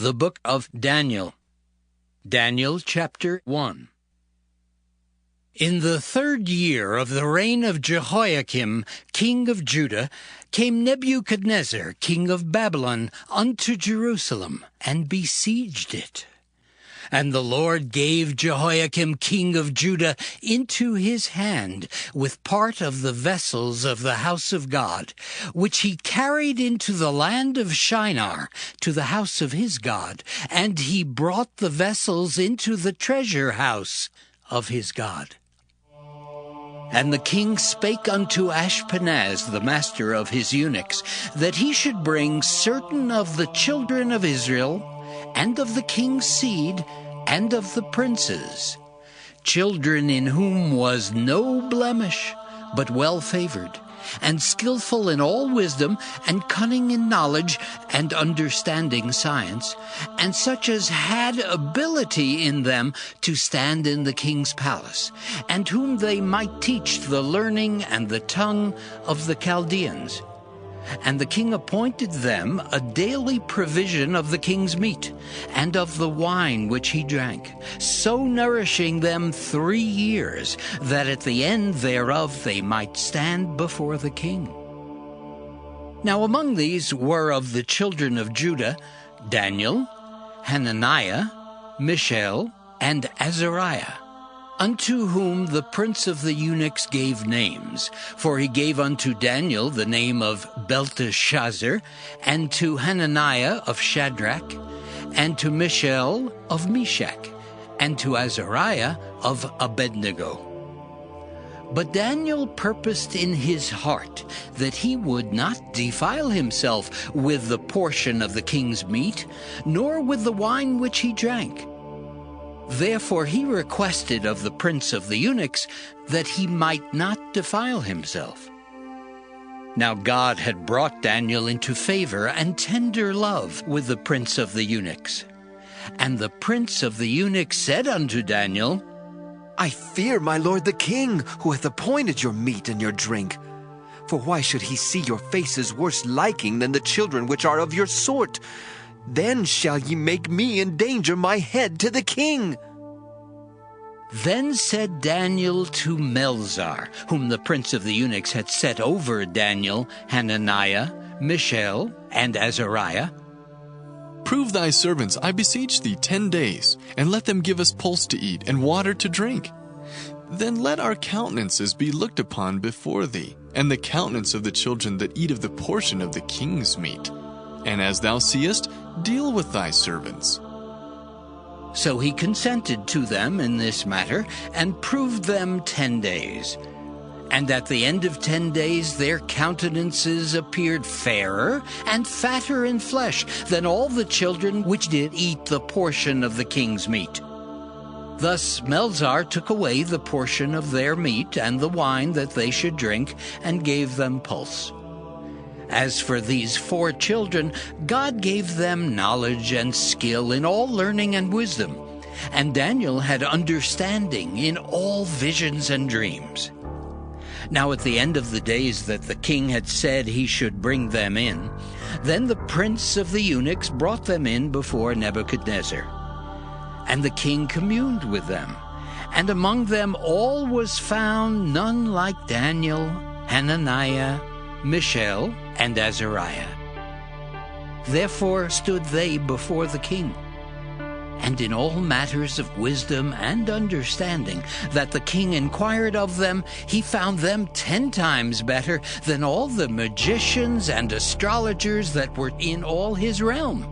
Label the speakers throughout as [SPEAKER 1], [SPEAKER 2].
[SPEAKER 1] The Book of Daniel. Daniel chapter 1. In the 3rd year of the reign of Jehoiakim, king of Judah, came Nebuchadnezzar, king of Babylon, unto Jerusalem, and besieged it. And the Lord gave Jehoiakim, king of Judah, into his hand, with part of the vessels of the house of God, which he carried into the land of Shinar, to the house of his God, and he brought the vessels into the treasure house of his God. And the king spake unto Ashpenaz, the master of his eunuchs, that he should bring certain of the children of Israel, and of the king's seed, and of the princes, children in whom was no blemish, but well-favored, and skillful in all wisdom, and cunning in knowledge, and understanding science, and such as had ability in them to stand in the king's palace, and whom they might teach the learning and the tongue of the Chaldeans. And the king appointed them a daily provision of the king's meat, and of the wine which he drank, so nourishing them 3 years, that at the end thereof they might stand before the king. Now among these were of the children of Judah Daniel, Hananiah, Mishael, and Azariah, unto whom the prince of the eunuchs gave names. For he gave unto Daniel the name of Belteshazzar, and to Hananiah of Shadrach, and to Mishael of Meshach, and to Azariah of Abednego. But Daniel purposed in his heart that he would not defile himself with the portion of the king's meat, nor with the wine which he drank. Therefore he requested of the prince of the eunuchs that he might not defile himself. Now God had brought Daniel into favor and tender love with the prince of the eunuchs. And the prince of the eunuchs said unto Daniel,
[SPEAKER 2] I fear my lord the king, who hath appointed your meat and your drink. For why should he see your faces worse liking than the children which are of your sort? Then shall ye make me endanger my head to the king.
[SPEAKER 1] Then said Daniel to Melzar, whom the prince of the eunuchs had set over Daniel, Hananiah, Mishael, and Azariah,
[SPEAKER 3] Prove thy servants, I beseech thee, 10 days, and let them give us pulse to eat and water to drink. Then let our countenances be looked upon before thee, and the countenance of the children that eat of the portion of the king's meat. And as thou seest, deal with thy servants.
[SPEAKER 1] So he consented to them in this matter, and proved them 10 days. And at the end of 10 days their countenances appeared fairer and fatter in flesh than all the children which did eat the portion of the king's meat. Thus Melzar took away the portion of their meat and the wine that they should drink, and gave them pulse. As for these 4 children, God gave them knowledge and skill in all learning and wisdom, and Daniel had understanding in all visions and dreams. Now at the end of the days that the king had said he should bring them in, then the prince of the eunuchs brought them in before Nebuchadnezzar. And the king communed with them, and among them all was found none like Daniel, Hananiah, Mishael, and Azariah. Therefore stood they before the king. And in all matters of wisdom and understanding that the king inquired of them, he found them 10 times better than all the magicians and astrologers that were in all his realm.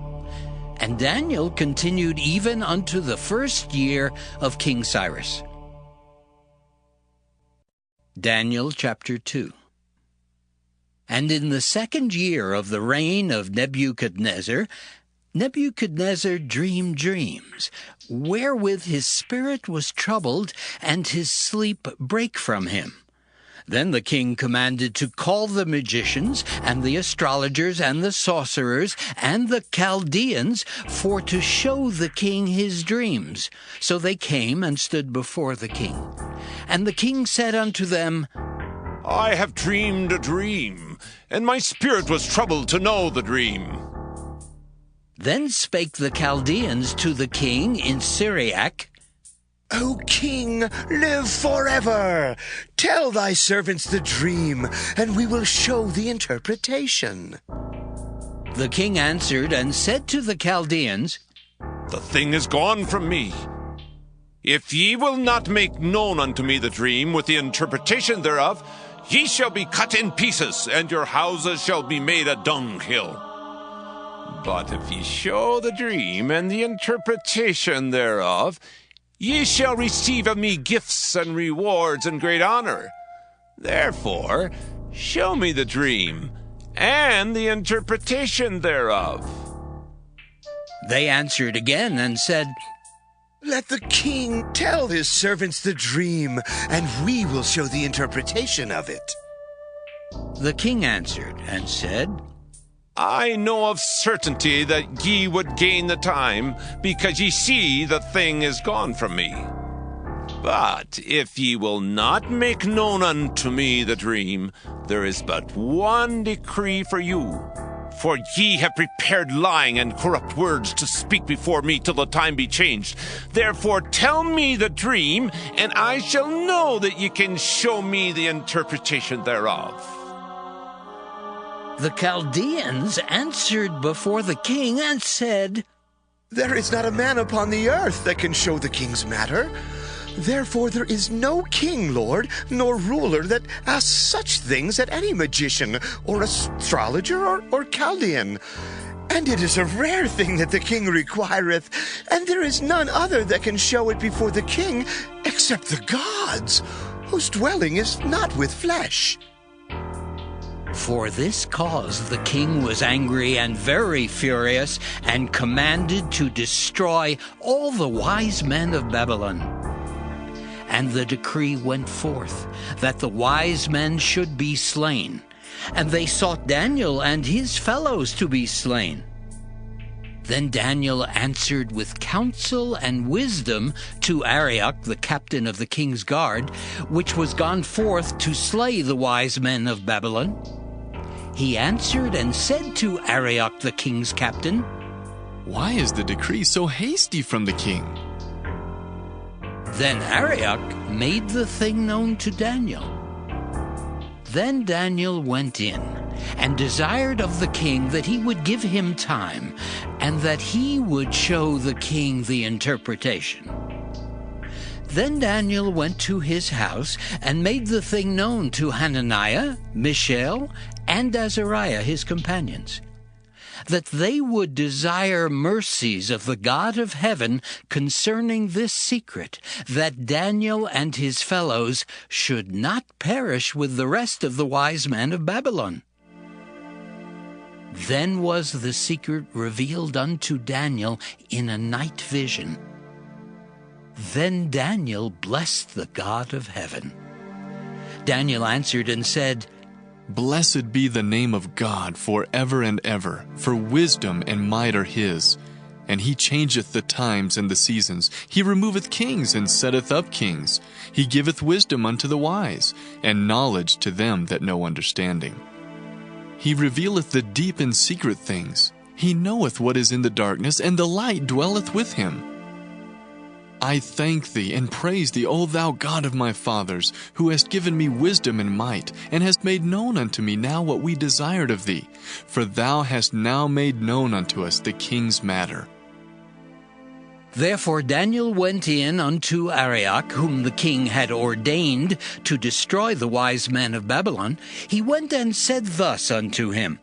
[SPEAKER 1] And Daniel continued even unto the 1st year of King Cyrus. Daniel chapter 2. And in the 2nd year of the reign of Nebuchadnezzar, Nebuchadnezzar dreamed dreams, wherewith his spirit was troubled, and his sleep brake from him. Then the king commanded to call the magicians, and the astrologers, and the sorcerers, and the Chaldeans, for to show the king his dreams. So they came and stood before the king. And the king said unto them,
[SPEAKER 4] I have dreamed a dream, and my spirit was troubled to know the dream.
[SPEAKER 1] Then spake the Chaldeans to the king in Syriac,
[SPEAKER 4] O king, live forever. Tell thy servants the dream, and we will show the interpretation.
[SPEAKER 1] The king answered and said to the Chaldeans,
[SPEAKER 5] The thing is gone from me. If ye will not make known unto me the dream with the interpretation thereof, ye shall be cut in pieces, and your houses shall be made a dunghill. But if ye show the dream and the interpretation thereof, ye shall receive of me gifts and rewards and great honor. Therefore, show me the dream and the interpretation thereof.
[SPEAKER 1] They answered again and said,
[SPEAKER 4] Let the king tell his servants the dream, and we will show the interpretation of it.
[SPEAKER 1] The king answered and said,
[SPEAKER 5] I know of certainty that ye would gain the time, because ye see the thing is gone from me. But if ye will not make known unto me the dream, there is but one decree for you. For ye have prepared lying and corrupt words to speak before me till the time be changed. Therefore tell me the dream, and I shall know that ye can show me the interpretation thereof.
[SPEAKER 1] The Chaldeans answered before the king and said,
[SPEAKER 4] There is not a man upon the earth that can show the king's matter. Therefore there is no king, Lord, nor ruler that asks such things at any magician, or astrologer, or Chaldean. And it is a rare thing that the king requireth, and there is none other that can show it before the king, except the gods, whose dwelling is not with flesh.
[SPEAKER 1] For this cause the king was angry and very furious, and commanded to destroy all the wise men of Babylon. And the decree went forth that the wise men should be slain, and they sought Daniel and his fellows to be slain. Then Daniel answered with counsel and wisdom to Arioch, the captain of the king's guard, which was gone forth to slay the wise men of Babylon. He answered and said to Arioch, the king's captain,
[SPEAKER 3] Why is the decree so hasty from the king?
[SPEAKER 1] Then Arioch made the thing known to Daniel. Then Daniel went in and desired of the king that he would give him time, and that he would show the king the interpretation. Then Daniel went to his house and made the thing known to Hananiah, Mishael, and Azariah his companions, that they would desire mercies of the God of heaven concerning this secret, that Daniel and his fellows should not perish with the rest of the wise men of Babylon. Then was the secret revealed unto Daniel in a night vision. Then Daniel blessed the God of heaven. Daniel answered and said,
[SPEAKER 3] Blessed be the name of God forever and ever, for wisdom and might are his. And he changeth the times and the seasons. He removeth kings and setteth up kings. He giveth wisdom unto the wise, and knowledge to them that know understanding. He revealeth the deep and secret things. He knoweth what is in the darkness, and the light dwelleth with him. I thank thee and praise thee, O thou God of my fathers, who hast given me wisdom and might, and hast made known unto me now what we desired of thee. For thou hast now made known unto us the king's matter.
[SPEAKER 1] Therefore Daniel went in unto Arioch, whom the king had ordained to destroy the wise men of Babylon. He went and said thus unto him,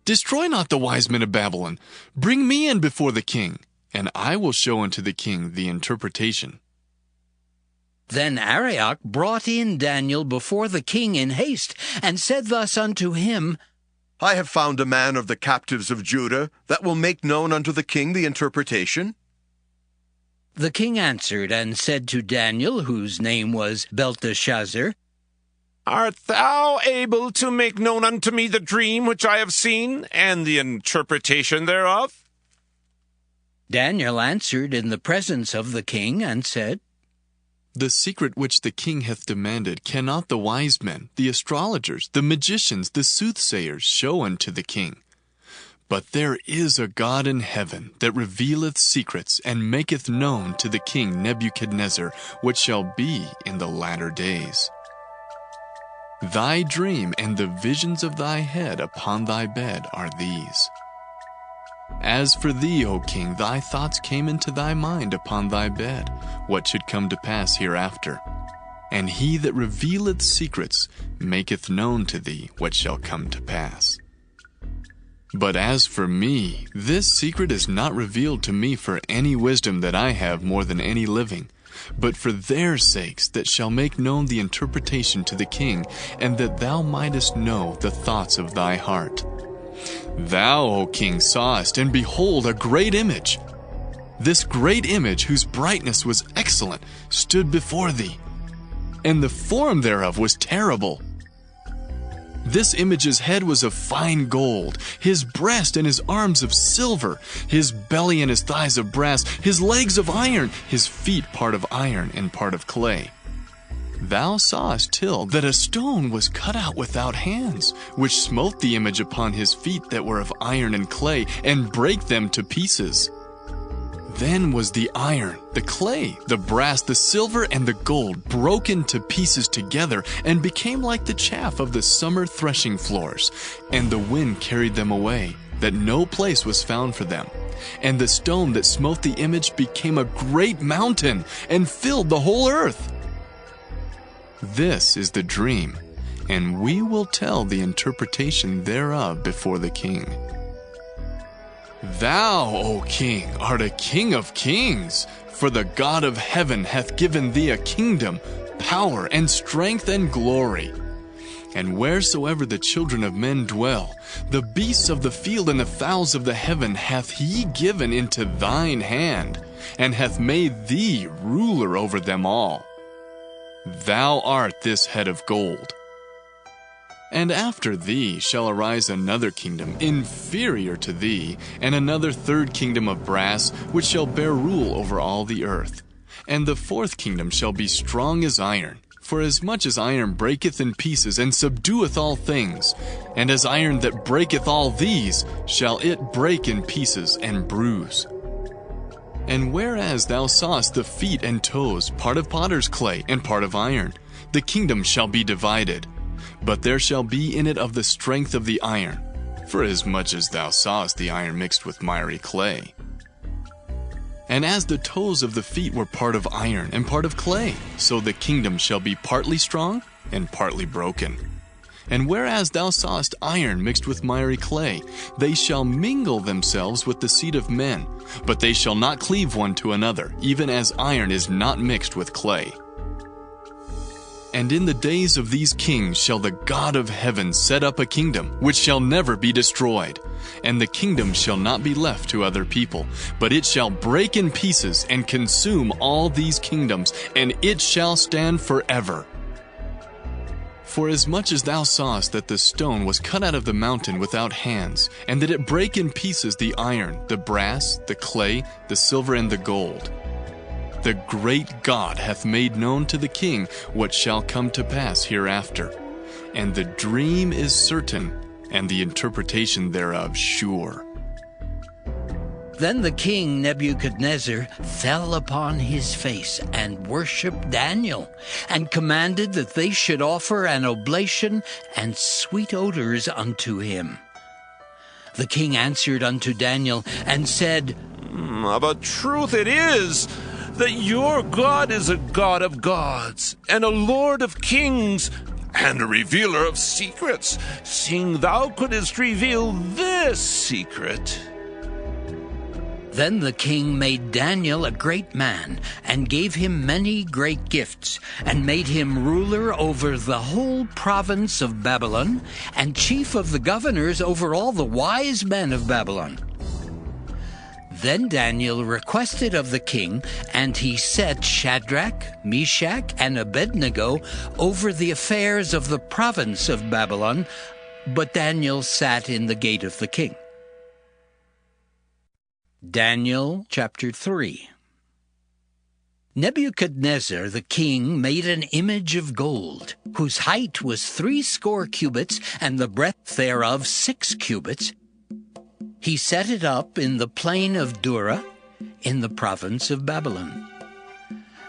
[SPEAKER 3] Destroy not the wise men of Babylon. Bring me in before the king, and I will show unto the king the interpretation.
[SPEAKER 1] Then Arioch brought in Daniel before the king in haste, and said thus unto him,
[SPEAKER 6] I have found a man of the captives of Judah that will make known unto the king the interpretation.
[SPEAKER 1] The king answered and said to Daniel, whose name was Belteshazzar,
[SPEAKER 5] Art thou able to make known unto me the dream which I have seen, and the interpretation thereof?
[SPEAKER 1] Daniel answered in the presence of the king and said,
[SPEAKER 3] The secret which the king hath demanded cannot the wise men, the astrologers, the magicians, the soothsayers show unto the king. But there is a God in heaven that revealeth secrets, and maketh known to the king Nebuchadnezzar what shall be in the latter days. Thy dream and the visions of thy head upon thy bed are these. As for thee, O king, thy thoughts came into thy mind upon thy bed, what should come to pass hereafter. And he that revealeth secrets maketh known to thee what shall come to pass. But as for me, this secret is not revealed to me for any wisdom that I have more than any living, but for their sakes that shall make known the interpretation to the king, and that thou mightest know the thoughts of thy heart. Thou, O king, sawest, and behold, a great image. This great image, whose brightness was excellent, stood before thee, and the form thereof was terrible. This image's head was of fine gold, his breast and his arms of silver, his belly and his thighs of brass, his legs of iron, his feet part of iron and part of clay. Thou sawest till that a stone was cut out without hands, which smote the image upon his feet that were of iron and clay, and brake them to pieces. Then was the iron, the clay, the brass, the silver, and the gold broken to pieces together, and became like the chaff of the summer threshing floors. And the wind carried them away, that no place was found for them. And the stone that smote the image became a great mountain, and filled the whole earth. This is the dream, and we will tell the interpretation thereof before the king. Thou, O king, art a king of kings, for the God of heaven hath given thee a kingdom, power, and strength, and glory. And wheresoever the children of men dwell, the beasts of the field and the fowls of the heaven hath he given into thine hand, and hath made thee ruler over them all. Thou art this head of gold. And after thee shall arise another kingdom inferior to thee, and another third kingdom of brass, which shall bear rule over all the earth. And the fourth kingdom shall be strong as iron, for as much as iron breaketh in pieces, and subdueth all things, and as iron that breaketh all these, shall it break in pieces and bruise. And whereas thou sawest the feet and toes, part of potter's clay, and part of iron, the kingdom shall be divided. But there shall be in it of the strength of the iron, for as much as thou sawest the iron mixed with miry clay. And as the toes of the feet were part of iron and part of clay, so the kingdom shall be partly strong and partly broken. And whereas thou sawest iron mixed with miry clay, they shall mingle themselves with the seed of men, but they shall not cleave one to another, even as iron is not mixed with clay. And in the days of these kings shall the God of heaven set up a kingdom, which shall never be destroyed. And the kingdom shall not be left to other people, but it shall break in pieces and consume all these kingdoms, and it shall stand forever. For as much as thou sawest that the stone was cut out of the mountain without hands, and that it brake in pieces the iron, the brass, the clay, the silver, and the gold, the great God hath made known to the king what shall come to pass hereafter. And the dream is certain, and the interpretation thereof sure.
[SPEAKER 1] Then the king Nebuchadnezzar fell upon his face and worshipped Daniel, and commanded that they should offer an oblation and sweet odors unto him. The king answered unto Daniel and said,
[SPEAKER 5] Of a truth it is, that your God is a God of gods, and a Lord of kings, and a revealer of secrets, seeing thou couldst reveal this secret.
[SPEAKER 1] Then the king made Daniel a great man, and gave him many great gifts, and made him ruler over the whole province of Babylon, and chief of the governors over all the wise men of Babylon. Then Daniel requested of the king, and he set Shadrach, Meshach, and Abednego over the affairs of the province of Babylon, but Daniel sat in the gate of the king. Daniel chapter 3. Nebuchadnezzar the king made an image of gold, whose height was 80 cubits, and the breadth thereof 6 cubits. He set it up in the plain of Dura, in the province of Babylon.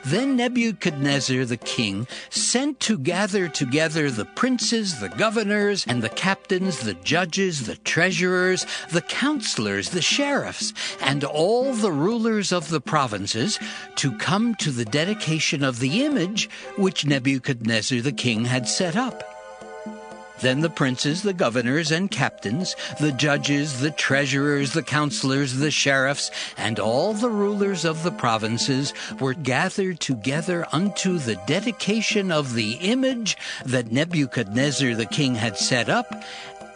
[SPEAKER 1] Then Nebuchadnezzar the king sent to gather together the princes, the governors, and the captains, the judges, the treasurers, the counselors, the sheriffs, and all the rulers of the provinces to come to the dedication of the image which Nebuchadnezzar the king had set up. Then the princes, the governors, and captains, the judges, the treasurers, the counselors, the sheriffs, and all the rulers of the provinces were gathered together unto the dedication of the image that Nebuchadnezzar the king had set up,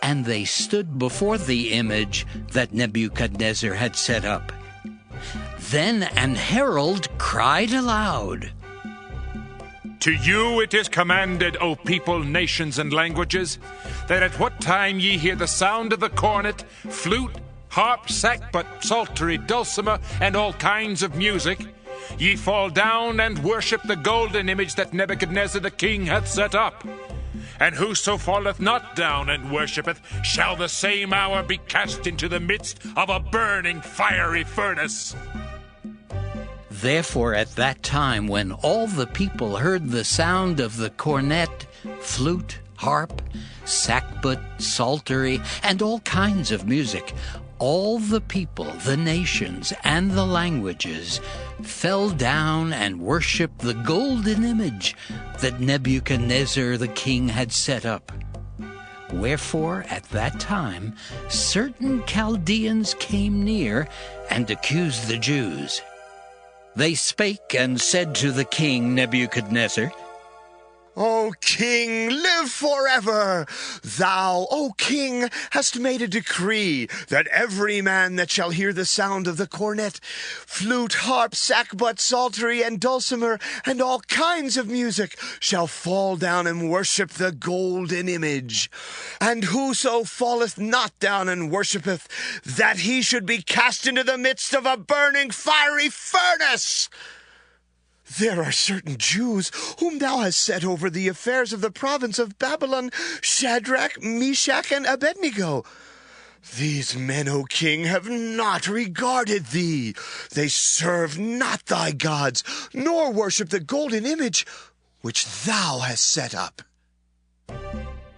[SPEAKER 1] and they stood before the image that Nebuchadnezzar had set up. Then an herald cried aloud,
[SPEAKER 7] To you it is commanded, O people, nations, and languages, that at what time ye hear the sound of the cornet, flute, harp, sackbut, psaltery, dulcimer, and all kinds of music, ye fall down and worship the golden image that Nebuchadnezzar the king hath set up. And whoso falleth not down and worshipeth shall the same hour be cast into the midst of a burning fiery furnace.
[SPEAKER 1] Therefore at that time, when all the people heard the sound of the cornet, flute, harp, sackbut, psaltery, and all kinds of music, all the people, the nations, and the languages fell down and worshipped the golden image that Nebuchadnezzar the king had set up. Wherefore at that time certain Chaldeans came near and accused the Jews. They spake and said to the king Nebuchadnezzar,
[SPEAKER 4] O king, live forever! Thou, O king, hast made a decree that every man that shall hear the sound of the cornet, flute, harp, sackbut, psaltery, and dulcimer, and all kinds of music, shall fall down and worship the golden image. And whoso falleth not down and worshipeth, that he should be cast into the midst of a burning fiery furnace. There are certain Jews whom thou hast set over the affairs of the province of Babylon, Shadrach, Meshach, and Abednego. These men, O king, have not regarded thee. They serve not thy gods, nor worship the golden image which thou hast set up.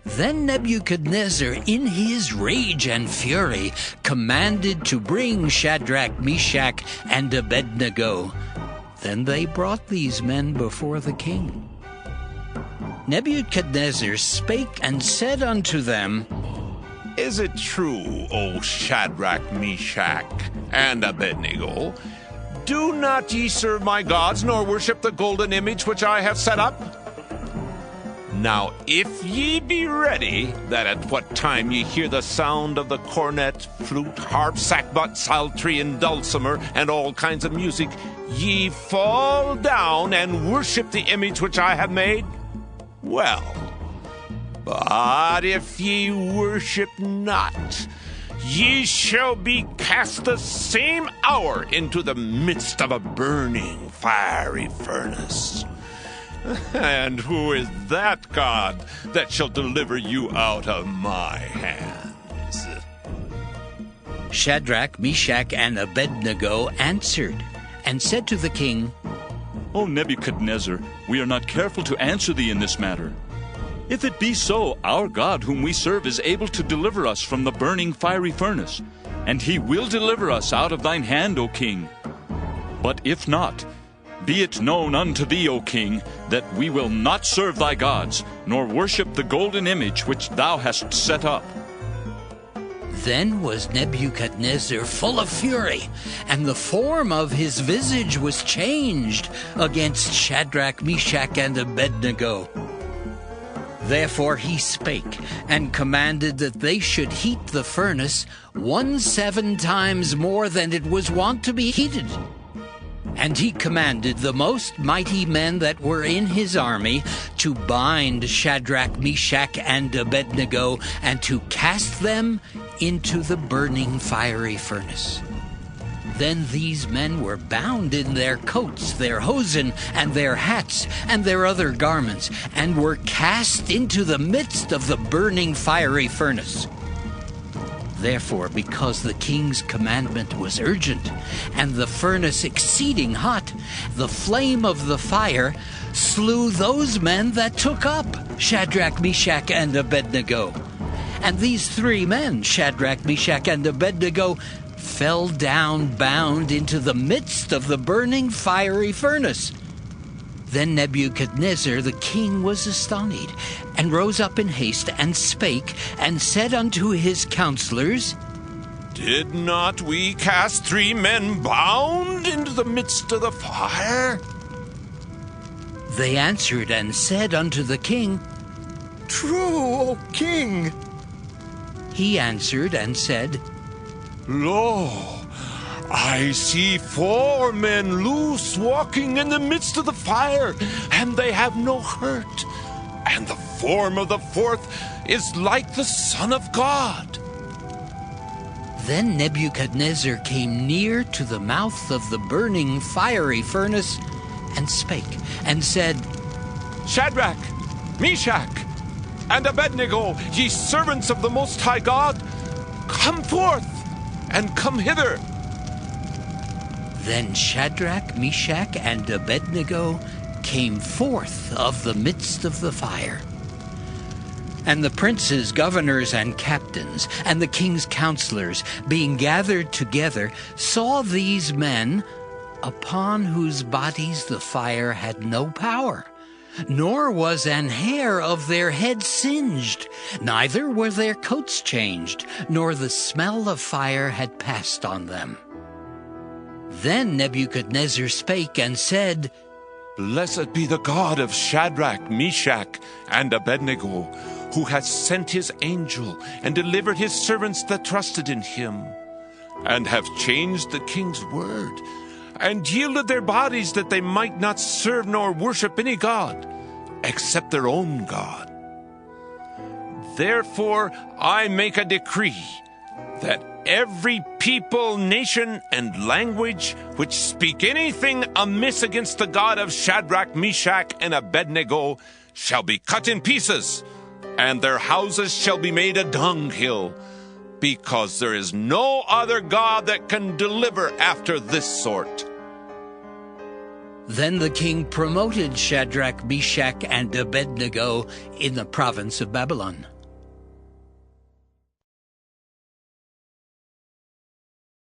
[SPEAKER 1] Then Nebuchadnezzar, in his rage and fury, commanded to bring Shadrach, Meshach, and Abednego. Then they brought these men before the king. Nebuchadnezzar spake and said unto them,
[SPEAKER 5] Is it true, O Shadrach, Meshach, and Abednego? Do not ye serve my gods, nor worship the golden image which I have set up? Now if ye be ready, that at what time ye hear the sound of the cornet, flute, harp, sackbut, psaltery, and dulcimer, and all kinds of music, ye fall down and worship the image which I have made, well. But if ye worship not, ye shall be cast the same hour into the midst of a burning fiery furnace. And who is that God that shall deliver you out of my hands?
[SPEAKER 1] Shadrach, Meshach, and Abednego answered and said to the king,
[SPEAKER 8] O Nebuchadnezzar, we are not careful to answer thee in this matter. If it be so, our God whom we serve is able to deliver us from the burning fiery furnace, and he will deliver us out of thine hand, O king. But if not, be it known unto thee, O king, that we will not serve thy gods, nor worship the golden image which thou hast set up.
[SPEAKER 1] Then was Nebuchadnezzar full of fury, and the form of his visage was changed against Shadrach, Meshach, and Abednego. Therefore he spake, and commanded that they should heat the furnace 17 times more than it was wont to be heated. And he commanded the most mighty men that were in his army to bind Shadrach, Meshach, and Abednego, and to cast them into the burning fiery furnace. Then these men were bound in their coats, their hosen, and their hats, and their other garments, and were cast into the midst of the burning fiery furnace. Therefore, because the king's commandment was urgent, and the furnace exceeding hot, the flame of the fire slew those men that took up Shadrach, Meshach, and Abednego. And these 3 men, Shadrach, Meshach, and Abednego, fell down bound into the midst of the burning fiery furnace. Then Nebuchadnezzar the king was astonished, and rose up in haste, and spake, and said unto his counselors,
[SPEAKER 5] Did not we cast 3 men bound into the midst of the fire?
[SPEAKER 1] They answered and said unto the king,
[SPEAKER 4] True, O king.
[SPEAKER 1] He answered and said,
[SPEAKER 5] Lo, I see 4 men loose walking in the midst of the fire, and they have no hurt. And the form of the 4th is like the Son of God.
[SPEAKER 1] Then Nebuchadnezzar came near to the mouth of the burning fiery furnace, and spake, and said,
[SPEAKER 5] Shadrach, Meshach, and Abednego, ye servants of the Most High God, come forth, and come hither.
[SPEAKER 1] Then Shadrach, Meshach, and Abednego came forth of the midst of the fire. And the princes, governors, and captains, and the king's counselors, being gathered together, saw these men, upon whose bodies the fire had no power, nor was an hair of their head singed, neither were their coats changed, nor the smell of fire had passed on them. Then Nebuchadnezzar spake and said,
[SPEAKER 5] Blessed be the God of Shadrach, Meshach, and Abednego, who hath sent his angel and delivered his servants that trusted in him, and have changed the king's word, and yielded their bodies that they might not serve nor worship any god, except their own God. Therefore I make a decree that every people, nation, and language which speak anything amiss against the God of Shadrach, Meshach, and Abednego shall be cut in pieces, and their houses shall be made a dunghill, because there is no other God that can deliver after this sort.
[SPEAKER 1] Then the king promoted Shadrach, Meshach, and Abednego in the province of Babylon.